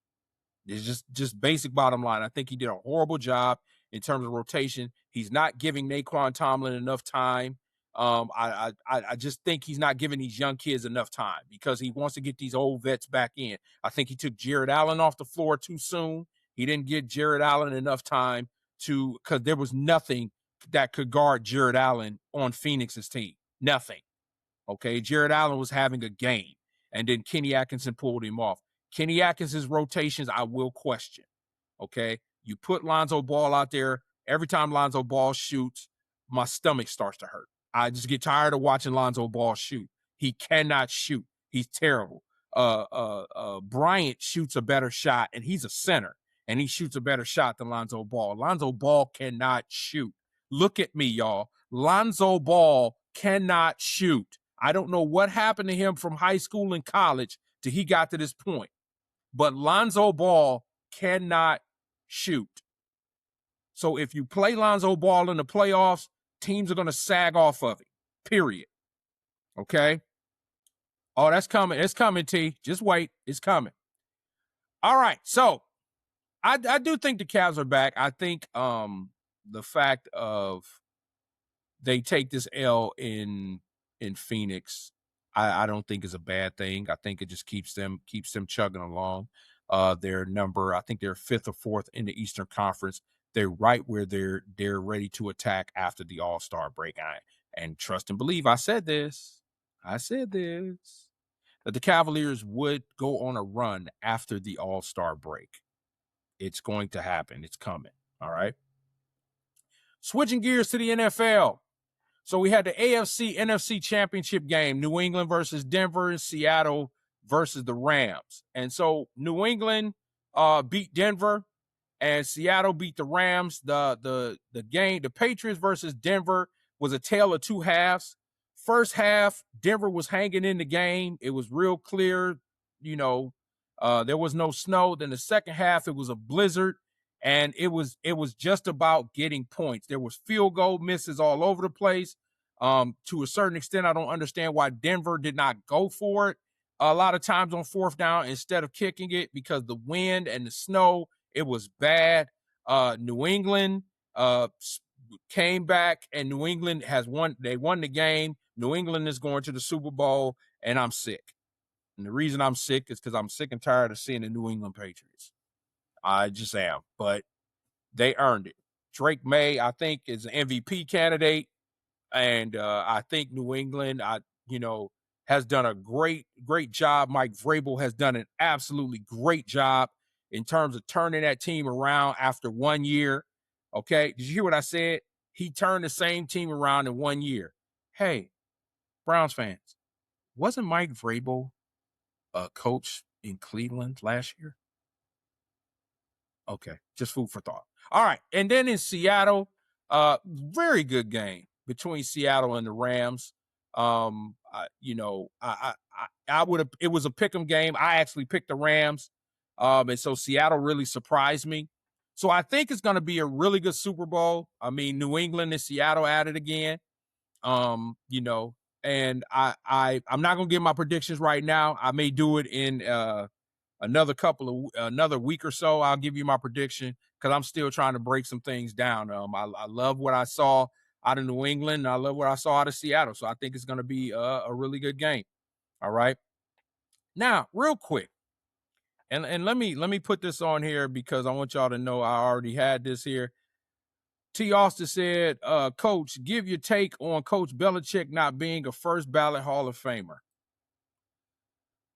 It's just basic bottom line. I think he did a horrible job in terms of rotation. He's not giving Naquan Tomlin enough time. I just think he's not giving these young kids enough time because he wants to get these old vets back in. I think he took Jared Allen off the floor too soon. He didn't get Jared Allen enough time because there was nothing that could guard Jared Allen on Phoenix's team. Nothing. Okay, Jared Allen was having a game. And then Kenny Atkinson pulled him off. Kenny Atkinson's rotations, I will question. Okay. You put Lonzo Ball out there. Every time Lonzo Ball shoots, my stomach starts to hurt. I just get tired of watching Lonzo Ball shoot. He cannot shoot. He's terrible. Bryant shoots a better shot, and he's a center, and he shoots a better shot than Lonzo Ball. Lonzo Ball cannot shoot. Look at me, y'all. Lonzo Ball cannot shoot. I don't know what happened to him from high school and college till he got to this point. But Lonzo Ball cannot shoot. So if you play Lonzo Ball in the playoffs, teams are going to sag off of it, period. Okay? Oh, that's coming. It's coming, T. Just wait. It's coming. All right. So I do think the Cavs are back. I think the fact of they take this L in Phoenix, I don't think is a bad thing. I think it just keeps them chugging along. Their number, I think they're 5th or 4th in the Eastern Conference. They're right where they're ready to attack after the All-Star break. And trust and believe, I said this. that the Cavaliers would go on a run after the All-Star break. It's going to happen. It's coming. All right. Switching gears to the NFL. So we had the AFC NFC championship game, New England versus Denver, and Seattle versus the Rams. And so New England beat Denver and Seattle beat the Rams. The game, the Patriots versus Denver, was a tale of two halves. First half, Denver was hanging in the game. It was real clear, there was no snow. Then the second half, it was a blizzard, and it was just about getting points. There was field goal misses all over the place. To a certain extent, I don't understand why Denver did not go for it a lot of times on fourth down instead of kicking it, because the wind and the snow, it was bad. New England came back, and New England has won. They won the game. New England is going to the Super Bowl, and I'm sick. And the reason I'm sick is because I'm sick and tired of seeing the New England Patriots. I just am. But they earned it. Drake May, I think, is an MVP candidate. And I think New England, has done a great job. Mike Vrabel has done an absolutely great job in terms of turning that team around after 1 year. Okay, did you hear what I said? He turned the same team around in 1 year. Hey, Browns fans, wasn't Mike Vrabel a coach in Cleveland last year? Okay, just food for thought. All right, and then in Seattle, very good game between Seattle and the Rams. I would have. It was a pick'em game. I actually picked the Rams, and so Seattle really surprised me. So I think it's going to be a really good Super Bowl. I mean, New England and Seattle at it again. And I'm not going to give my predictions right now. I may do it in another week or so. I'll give you my prediction because I'm still trying to break some things down. I love what I saw out of New England, and I love what I saw out of Seattle. So I think it's going to be a really good game. All right. Now, real quick, and let me put this on here because I want y'all to know I already had this here. T. Austin said, Coach, give your take on Coach Belichick not being a first ballot Hall of Famer.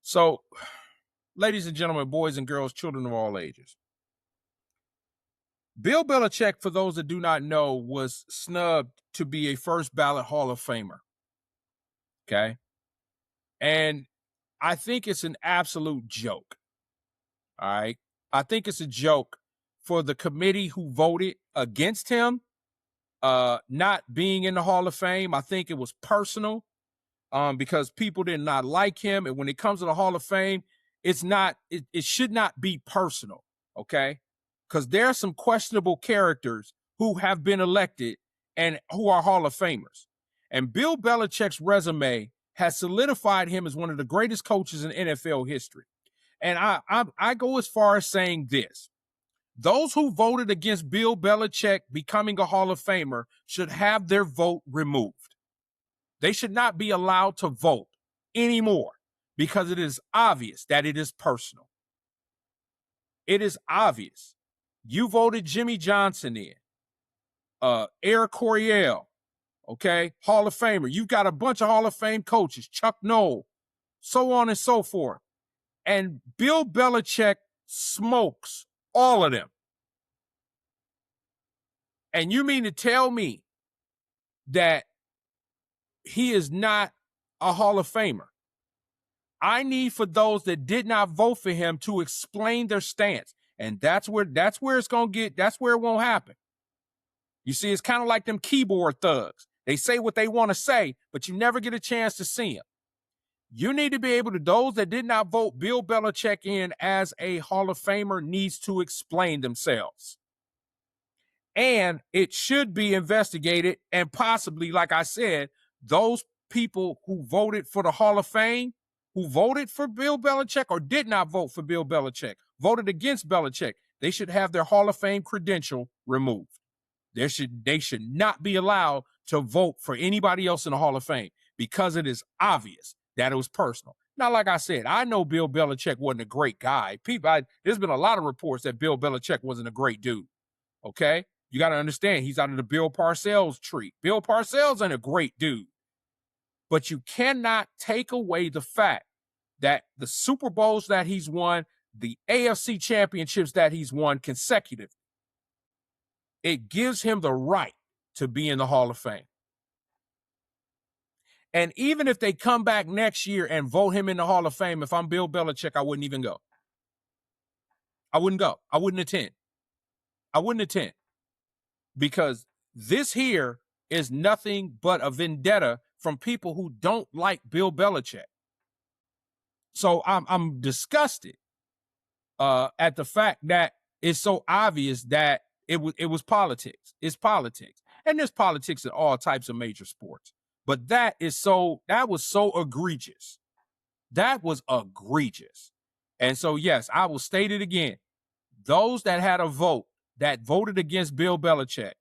So, ladies and gentlemen, boys and girls, children of all ages, Bill Belichick, for those that do not know, was snubbed to be a first ballot Hall of Famer. Okay? And I think it's an absolute joke. All right? I think it's a joke for the committee who voted against him not being in the Hall of Fame. I think it was personal because people did not like him. And when it comes to the Hall of Fame, it should not be personal, okay? Because there are some questionable characters who have been elected and who are Hall of Famers. And Bill Belichick's resume has solidified him as one of the greatest coaches in NFL history. And I go as far as saying this. Those who voted against Bill Belichick becoming a Hall of Famer should have their vote removed. They should not be allowed to vote anymore because it is obvious that it is personal. It is obvious. You voted Jimmy Johnson in, Eric Coryell, okay, Hall of Famer. You've got a bunch of Hall of Fame coaches, Chuck Noll, so on and so forth. And Bill Belichick smokes all of them. And you mean to tell me that he is not a Hall of Famer? I need for those that did not vote for him to explain their stance. And that's where it's going to get, that's where it won't happen. You see, it's kind of like them keyboard thugs. They say what they want to say, but you never get a chance to see them. You need to be able to, those that did not vote Bill Belichick in as a Hall of Famer needs to explain themselves. And it should be investigated, and possibly, like I said, those people who voted for the Hall of Fame, who voted for Bill Belichick or did not vote for Bill Belichick, voted against Belichick, they should have their Hall of Fame credential removed. They should not be allowed to vote for anybody else in the Hall of Fame because it is obvious that it was personal. Now, like I said, I know Bill Belichick wasn't a great guy. There's been a lot of reports that Bill Belichick wasn't a great dude. Okay? You got to understand, he's out of the Bill Parcells tree. Bill Parcells ain't a great dude. But you cannot take away the fact that the Super Bowls that he's won, the AFC championships that he's won consecutively, it gives him the right to be in the Hall of Fame. And even if they come back next year and vote him in the Hall of Fame, if I'm Bill Belichick, I wouldn't even go. I wouldn't go. I wouldn't attend. Because this here is nothing but a vendetta from people who don't like Bill Belichick. So I'm disgusted at the fact that it's so obvious that it was politics. It's politics. And there's politics in all types of major sports. But that was so egregious. That was egregious. And so, yes, I will state it again. Those that had a vote that voted against Bill Belichick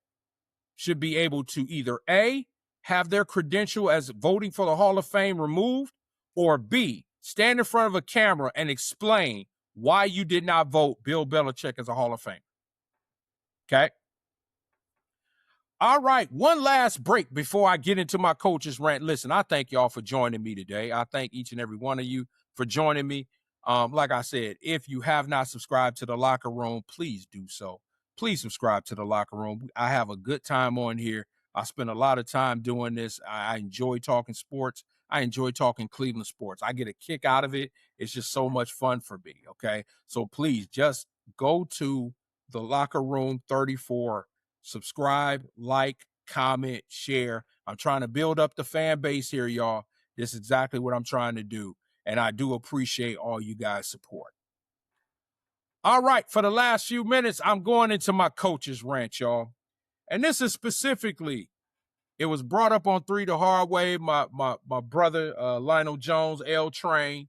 should be able to either A, have their credential as voting for the Hall of Fame removed, or B, stand in front of a camera and explain why you did not vote Bill Belichick as a Hall of Fame. Okay? All right, one last break before I get into my coach's rant. Listen, I thank y'all for joining me today. I thank each and every one of you for joining me. Like I said, if you have not subscribed to the Locker Room, please do so. Please subscribe to the Locker Room. I have a good time on here. I spend a lot of time doing this. I enjoy talking sports. I enjoy talking Cleveland sports. I get a kick out of it. It's just so much fun for me, okay? So please just go to the Locker Room 34. Subscribe, like, comment, share. I'm trying to build up the fan base here, y'all. This is exactly what I'm trying to do. And I do appreciate all you guys' support. All right, for the last few minutes, I'm going into my coach's rant, y'all. And this is specifically, it was brought up on 3 the Hard Way. My brother, Lionel Jones, L Train,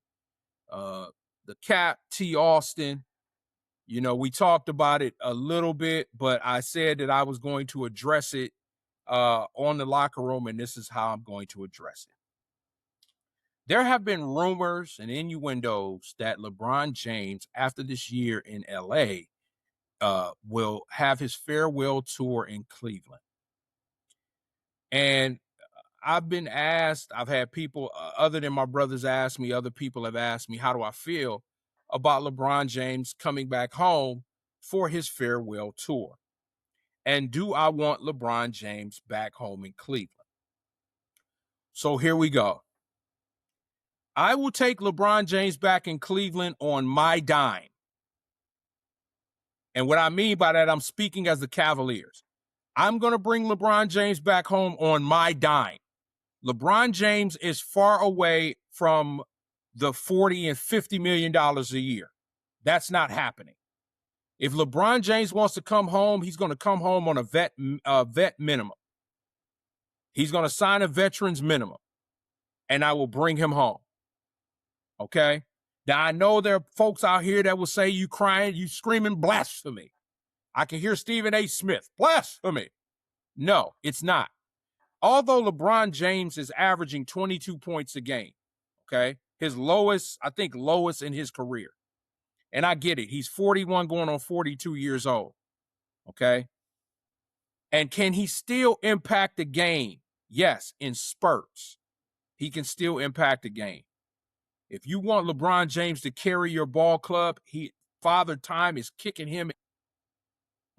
the Cap, T Austin. You know, we talked about it a little bit, but I said that I was going to address it on the Locker Room, and this is how I'm going to address it. There have been rumors and innuendos that LeBron James, after this year in LA, will have his farewell tour in Cleveland. And I've been asked, I've had people other than my brothers ask me, other people have asked me, how do I feel about LeBron James coming back home for his farewell tour? And do I want LeBron James back home in Cleveland? So here we go. I will take LeBron James back in Cleveland on my dime. And what I mean by that, I'm speaking as the Cavaliers. I'm going to bring LeBron James back home on my dime. LeBron James is far away from the $40 and $50 million a year. That's not happening. If LeBron James wants to come home, he's going to come home on a vet minimum. He's going to sign a veteran's minimum, and I will bring him home. Okay? Now, I know there are folks out here that will say you crying, you screaming blasphemy. I can hear Stephen A. Smith, blasphemy. No, it's not. Although LeBron James is averaging 22 points a game, okay? His lowest in his career. And I get it. He's 41 going on 42 years old, okay? And can he still impact the game? Yes, in spurts. He can still impact the game. If you want LeBron James to carry your ball club, Father Time is kicking him,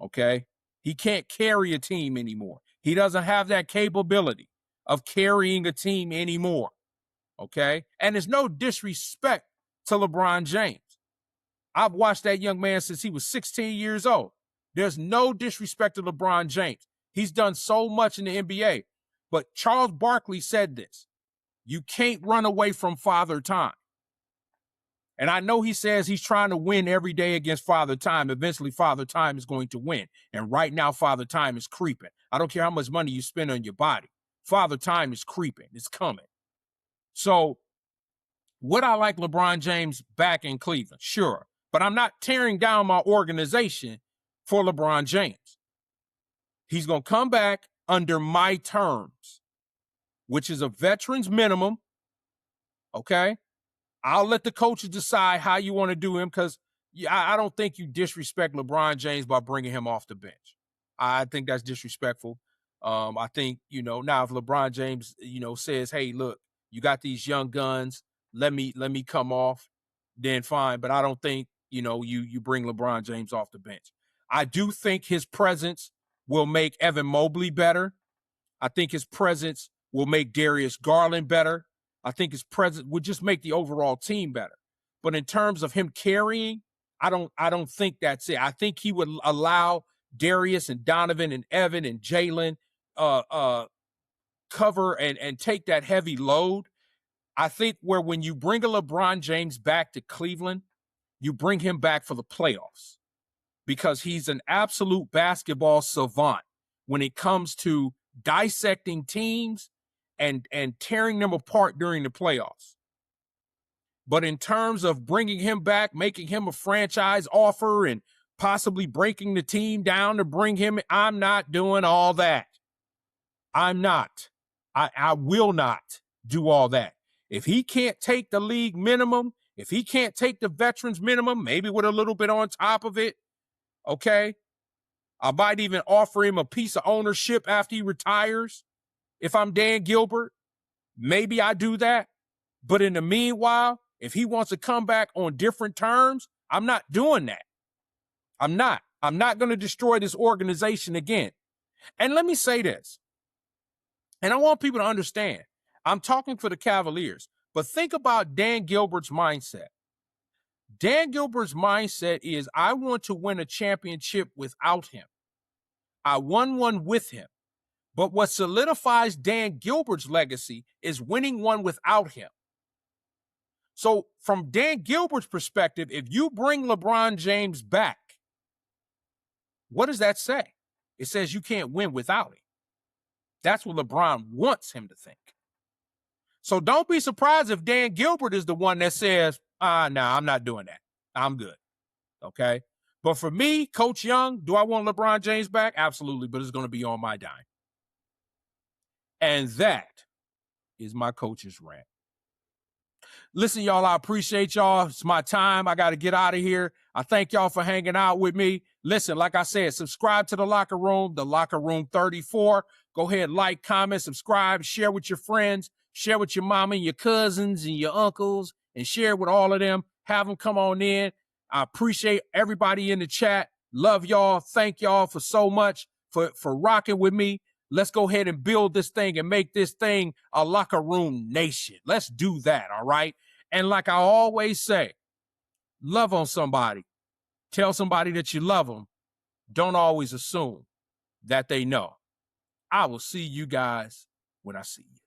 okay? He can't carry a team anymore. He doesn't have that capability of carrying a team anymore, okay? And there's no disrespect to LeBron James. I've watched that young man since he was 16 years old. There's no disrespect to LeBron James. He's done so much in the NBA. But Charles Barkley said this: you can't run away from Father Time. And I know he says he's trying to win every day against Father Time. Eventually, Father Time is going to win. And right now, Father Time is creeping. I don't care how much money you spend on your body. Father Time is creeping. It's coming. So would I like LeBron James back in Cleveland? Sure. But I'm not tearing down my organization for LeBron James. He's going to come back under my terms, which is a veteran's minimum. Okay? I'll let the coaches decide how you want to do him, because I don't think you disrespect LeBron James by bringing him off the bench. I think that's disrespectful. I think, now if LeBron James, says, hey, look, you got these young guns, let me come off, then fine. But I don't think, you bring LeBron James off the bench. I do think his presence will make Evan Mobley better. I think his presence will make Darius Garland better. I think his presence would just make the overall team better. But in terms of him carrying, I don't think that's it. I think he would allow Darius and Donovan and Evan and Jalen cover and take that heavy load. I think when you bring a LeBron James back to Cleveland, you bring him back for the playoffs because he's an absolute basketball savant when it comes to dissecting teams and tearing them apart during the playoffs. But in terms of bringing him back, making him a franchise offer and possibly breaking the team down to bring him, I'm not doing all that. I'm not. I will not do all that. If he can't take the league minimum, if he can't take the veterans minimum, maybe with a little bit on top of it, okay, I might even offer him a piece of ownership after he retires. If I'm Dan Gilbert, maybe I do that. But in the meanwhile, if he wants to come back on different terms, I'm not doing that. I'm not going to destroy this organization again. And let me say this, and I want people to understand, I'm talking for the Cavaliers, but think about Dan Gilbert's mindset. Dan Gilbert's mindset is, I want to win a championship without him. I won one with him. But what solidifies Dan Gilbert's legacy is winning one without him. So from Dan Gilbert's perspective, if you bring LeBron James back, what does that say? It says you can't win without him. That's what LeBron wants him to think. So don't be surprised if Dan Gilbert is the one that says, no, I'm not doing that. I'm good. Okay? But for me, Coach Young, do I want LeBron James back? Absolutely, but it's going to be on my dime. And that is my coach's rant. Listen, y'all, I appreciate y'all. It's my time. I got to get out of here. I thank y'all for hanging out with me. Listen, like I said, subscribe to the Locker Room 34. Go ahead, like, comment, subscribe, share with your friends, share with your mama and your cousins and your uncles, and share with all of them. Have them come on in. I appreciate everybody in the chat. Love y'all. Thank y'all for so much for rocking with me. Let's go ahead and build this thing and make this thing a Locker Room nation. Let's do that, all right? And like I always say, love on somebody. Tell somebody that you love them. Don't always assume that they know. I will see you guys when I see you.